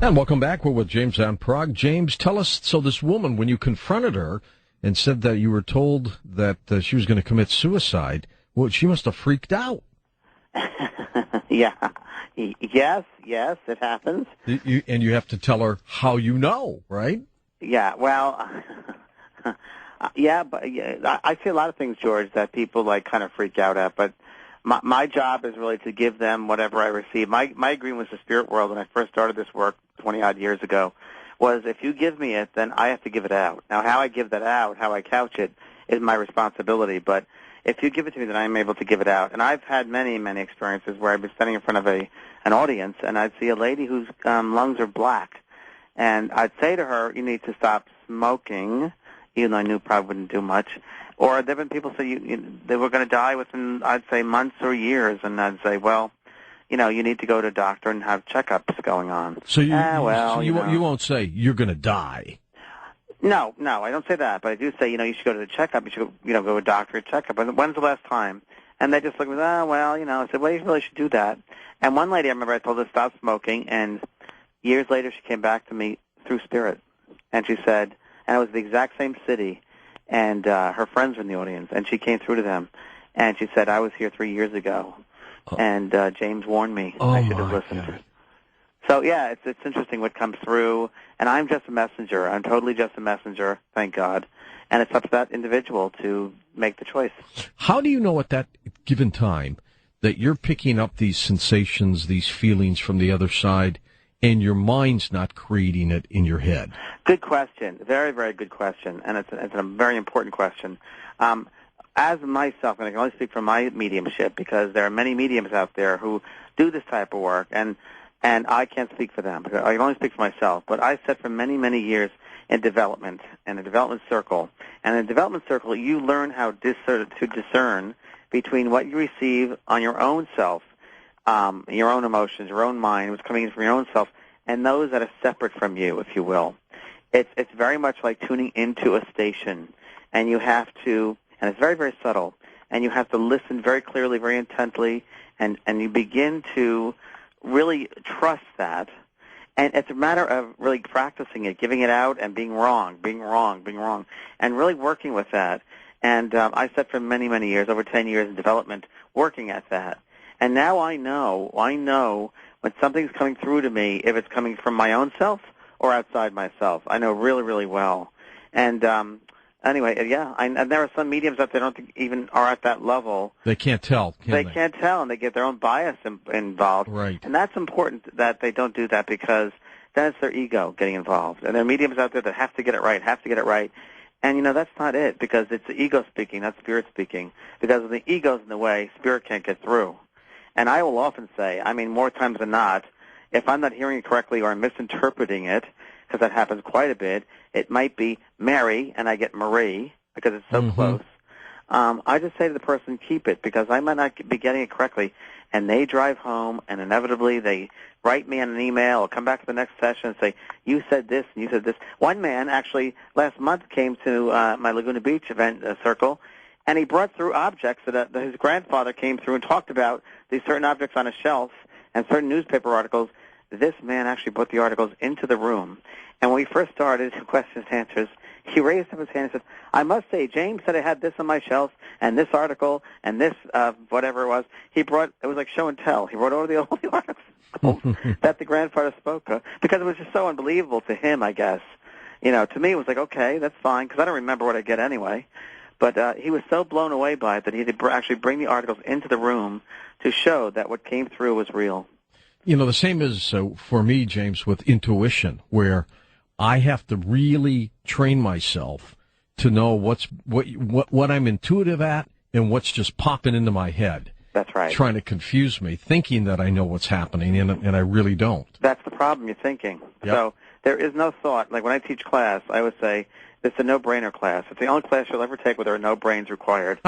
And welcome back. We're with James on Prague. James, tell us, so this woman, when you confronted her and said that you were told that she was going to commit suicide, well, she must have freaked out. Yeah. Yes, it happens. And you have to tell her how you know, right? Yeah, well, but I see a lot of things, George, that people kind of freak out at, but my job is really to give them whatever I receive. My agreement with the spirit world when I first started this work 20-odd years ago was if you give me it, then I have to give it out. Now, how I give that out, how I couch it, is my responsibility, but if you give it to me, then I'm able to give it out. And I've had many, many experiences where I've been standing in front of an audience, and I'd see a lady whose lungs are black, and I'd say to her, you need to stop smoking, even though I knew probably wouldn't do much. Or there have been people say they were going to die within, I'd say, months or years, and I'd say, well, you need to go to a doctor and have checkups going on. So you won't say you're going to die. No, I don't say that, but I do say, you should go to the checkup. You should, go to a doctor checkup. And when's the last time? And they just look at me, I said, well, you really should do that. And one lady, I remember I told her to stop smoking, and years later she came back to me through spirit, and she said, and it was the exact same city, and her friends were in the audience, and she came through to them, and she said, I was here 3 years ago, and James warned me. I should have listened. God. So, yeah, it's interesting what comes through, and I'm just a messenger. I'm totally just a messenger, thank God, and it's up to that individual to make the choice. How do you know at that given time that you're picking up these sensations, these feelings from the other side, and your mind's not creating it in your head? Good question. Very, very good question, and it's a very important question. As myself, and I can only speak from my mediumship because there are many mediums out there who do this type of work, and I can't speak for them. I can only speak for myself. But I sat for many, many years in development, in a development circle. And in a development circle, you learn how to discern between what you receive on your own self, your own emotions, your own mind, what's coming in from your own self, and those that are separate from you, if you will. It's very much like tuning into a station, and you have to, and it's very, very subtle, and you have to listen very clearly, very intently, and you begin to really trust that. And it's a matter of really practicing it, giving it out, and being wrong, and really working with that. And I sat for many, many years, over 10 years in development, working at that. And now I know when something's coming through to me, if it's coming from my own self or outside myself. I know really, really well. And anyway, yeah, and there are some mediums that they don't think even are at that level. They can't tell, They can't tell, and they get their own bias involved. Right. And that's important that they don't do that because then it's their ego getting involved. And there are mediums out there that have to get it right, And, that's not it because it's the ego speaking, not spirit speaking. Because when the ego's in the way, spirit can't get through. And I will often say, more times than not, if I'm not hearing it correctly or I'm misinterpreting it, because that happens quite a bit, it might be Mary, and I get Marie, because it's so close. I just say to the person, keep it, because I might not be getting it correctly. And they drive home, and inevitably they write me on an email or come back to the next session and say, you said this and you said this. One man actually last month came to my Laguna Beach event circle, and he brought through objects that his grandfather came through and talked about these certain objects on a shelf and certain newspaper articles. This man actually put the articles into the room. And when we first started questions and answers, he raised up his hand and said, I must say, James said I had this on my shelf and this article and this whatever it was. It was like show and tell. He brought over all the articles that the grandfather spoke of because it was just so unbelievable to him, I guess. To me it was like, okay, that's fine, because I don't remember what I get anyway. But he was so blown away by it that he had to actually bring the articles into the room to show that what came through was real. The same is for me, James, with intuition, where I have to really train myself to know what I'm intuitive at and what's just popping into my head. That's right. Trying to confuse me, thinking that I know what's happening, and I really don't. That's the problem, you're thinking. Yep. So there is no thought. Like when I teach class, I would say, it's a no-brainer class. It's the only class you'll ever take where there are no brains required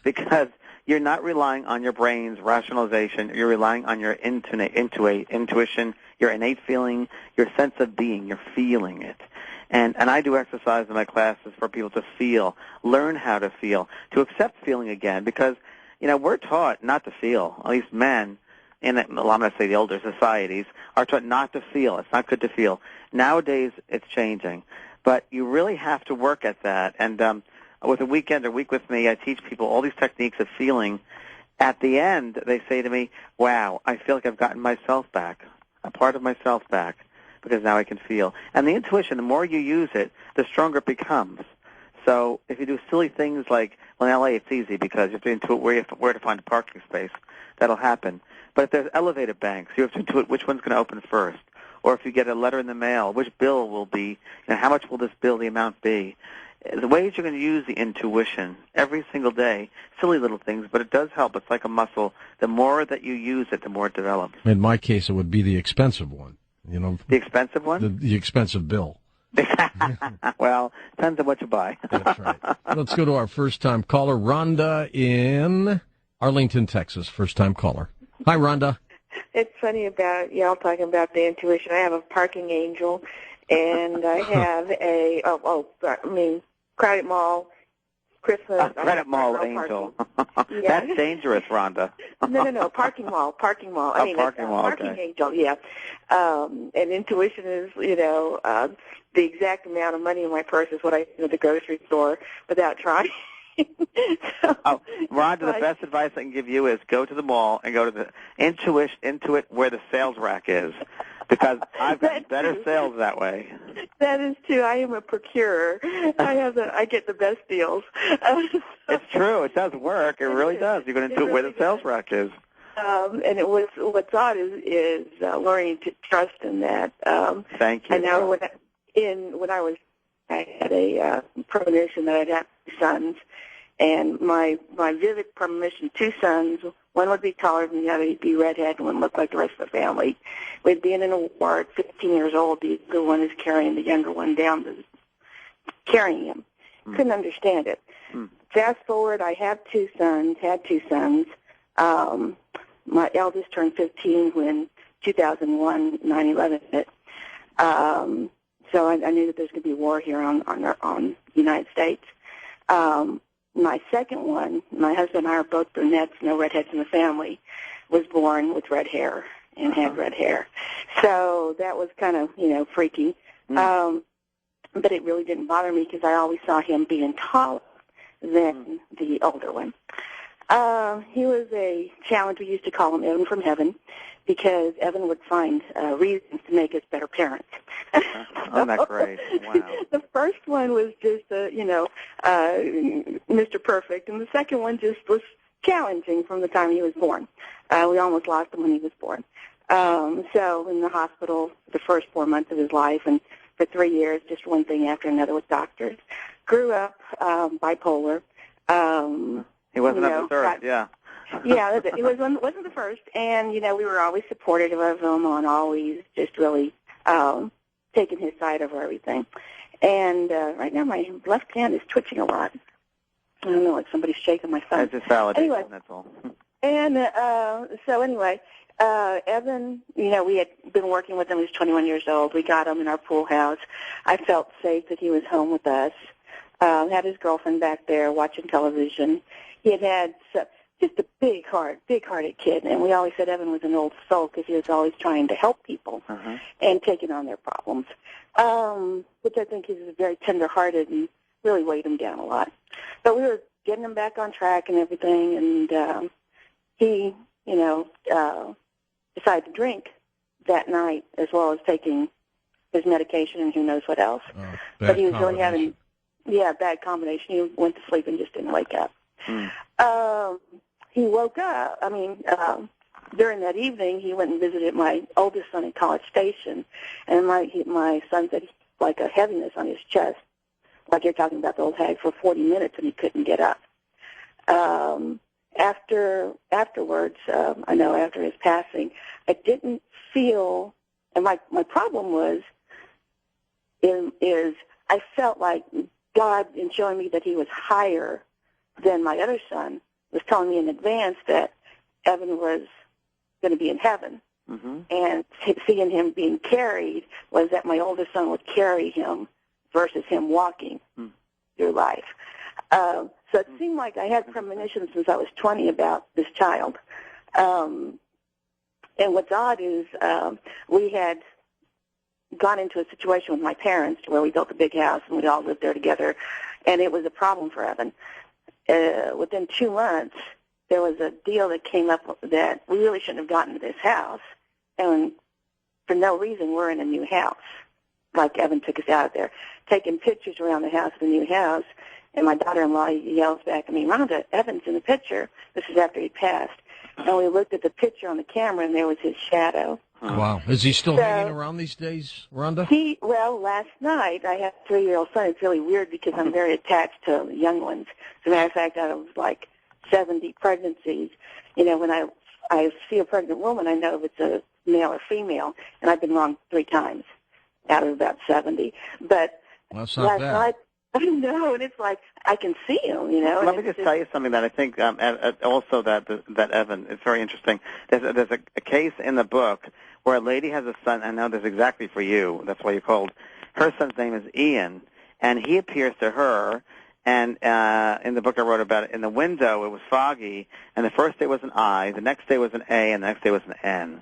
because you're not relying on your brain's rationalization. You're relying on your intuition, your innate feeling, your sense of being. You're feeling it. And I do exercise in my classes for people to feel, learn how to feel, to accept feeling again because, we're taught not to feel, at least men. in I'm going to say the older societies, are taught not to feel. It's not good to feel. Nowadays, it's changing. But you really have to work at that. And with a week with me, I teach people all these techniques of feeling. At the end, they say to me, wow, I feel like I've gotten myself back, a part of myself back, because now I can feel. And the intuition, the more you use it, the stronger it becomes. So if you do silly things like, well, in L.A. it's easy because you have to intuit where to find a parking space. That'll happen. But if there's elevator banks, you have to intuit which one's going to open first. Or if you get a letter in the mail, which bill will be, how much will this bill, the amount be? The ways you're going to use the intuition every single day, silly little things, but it does help. It's like a muscle. The more that you use it, the more it develops. In my case, it would be the expensive one. The expensive one? The expensive bill. Well, depends on what you buy. That's right. Let's go to our first-time caller, Rhonda in Arlington, Texas. First-time caller. Hi, Rhonda. It's funny about y'all talking about the intuition. I have a parking angel, and I have Credit Mall Christmas. Credit Mall angel. Yeah. That's dangerous, Rhonda. No, parking mall. Parking mall, parking okay. angel, yeah. And intuition is, the exact amount of money in my purse is what I do at the grocery store without trying. Rhonda, the best advice I can give you is go to the mall and go to the intuit where the sales rack is, because I've got better sales that way. That is true. I am a procurer. I get the best deals. It's true. It does work. It really does. You're going to intuit where the sales rack is. And what's odd is learning to trust in that. Thank you. I know I had a premonition that I'd have 2 sons, and my vivid premonition, 2 sons, one would be taller than the other, he'd be redhead, and one looked like the rest of the family. We'd be in an ward, 15 years old, the older one is carrying the younger one down, carrying him. Couldn't understand it. Fast forward, I had 2 sons. My eldest turned 15 when 2001, 9/11 hit. So I knew that there's going to be war here on the United States. My second one, my husband and I are both brunettes, no redheads in the family, was born with red hair and had red hair. So that was kind of, freaky. But it really didn't bother me because I always saw him being taller than the older one. He was a challenge. We used to call him Evan from Heaven, because Evan would find reasons to make us better parents. Isn't that great? Wow. The first one was just, Mr. Perfect, and the second one just was challenging from the time he was born. We almost lost him when he was born. So in the hospital the first 4 months of his life, and for 3 years, just one thing after another with doctors. Grew up bipolar. He wasn't at the third, yeah. Yeah, it wasn't the first, and we were always supportive of him, and always just really taking his side over everything. And right now, my left hand is twitching a lot. I don't know, like somebody's shaking my thumb. It's just validation, anyway, that's all. And Evan, we had been working with him. He was 21 years old. We got him in our pool house. I felt safe that he was home with us. Had his girlfriend back there watching television. He had just a big-hearted kid, and we always said Evan was an old soul because he was always trying to help people and taking on their problems, which I think is very tender-hearted and really weighed him down a lot. But we were getting him back on track and everything, and he, decided to drink that night as well as taking his medication and who knows what else. But he was really having, bad combination. He went to sleep and just didn't wake up. He woke up, during that evening, he went and visited my oldest son in College Station, and my son said like a heaviness on his chest, like you're talking about the old hag, for 40 minutes, and he couldn't get up. Afterwards, after his passing, I didn't feel, and my problem is I felt like God, in showing me that he was higher than my other son, was telling me in advance that Evan was going to be in heaven. And seeing him being carried was that my oldest son would carry him versus him walking through life. So it seemed like I had premonitions since I was 20 about this child. And what's odd is we had gone into a situation with my parents where we built a big house and we all lived there together, and it was a problem for Evan. Within 2 months, there was a deal that came up that we really shouldn't have gotten to this house, and for no reason we're in a new house. Like Evan took us out of there, taking pictures around the house, the new house, and my daughter-in-law yells back at me, "Rhonda, Evan's in the picture." This is after he passed. And we looked at the picture on the camera, and there was his shadow. Wow. Is he still hanging around these days, Rhonda? Well, last night, I have a 3-year-old son. It's really weird because I'm very attached to young ones. As a matter of fact, out of like 70 pregnancies, when I see a pregnant woman, I know if it's a male or female, and I've been wrong 3 times out of about 70. But well, that's not last bad. night, I know, and it's like I can see him, Let me just tell you something that I think also that Evan, it's very interesting. There's a case in the book where a lady has a son. I know this exactly for you. That's why you called. Her son's name is Ian, and he appears to her. And in the book I wrote about it, in the window it was foggy, and the first day was an I, the next day was an A, and the next day was an N.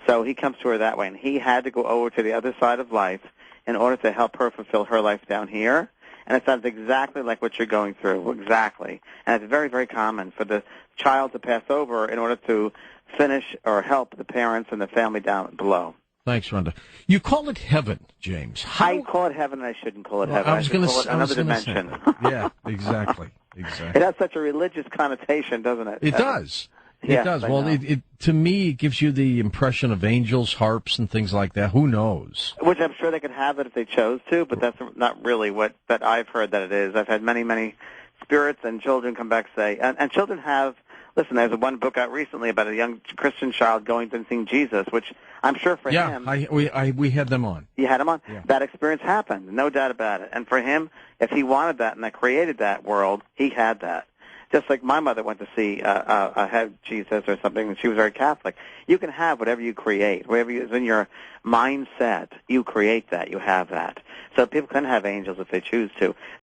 So he comes to her that way, and he had to go over to the other side of life in order to help her fulfill her life down here. And it sounds exactly like what you're going through, exactly. And it's very, very common for the child to pass over in order to finish or help the parents and the family down below. Thanks, Rhonda. You call it heaven, James. I call it heaven, and I shouldn't call it heaven. I should call it another dimension. Yeah, exactly. It has such a religious connotation, doesn't it? It does. It Yes, does. I Well, know. to me, it gives you the impression of angels, harps, and things like that. Who knows? Which I'm sure they could have it if they chose to, but that's not really what that I've heard that it is. I've had many, many spirits and children come back say, and children have. Listen, there's one book out recently about a young Christian child going to sing Jesus, which I'm sure for him. Yeah, we had them on. You had him on? Yeah. That experience happened, no doubt about it. And for him, if he wanted that and I created that world, he had that. Just like my mother went to see have Jesus or something, and she was very Catholic. You can have whatever you create. Whatever is in your mindset, you create that. You have that. So people can have angels if they choose to.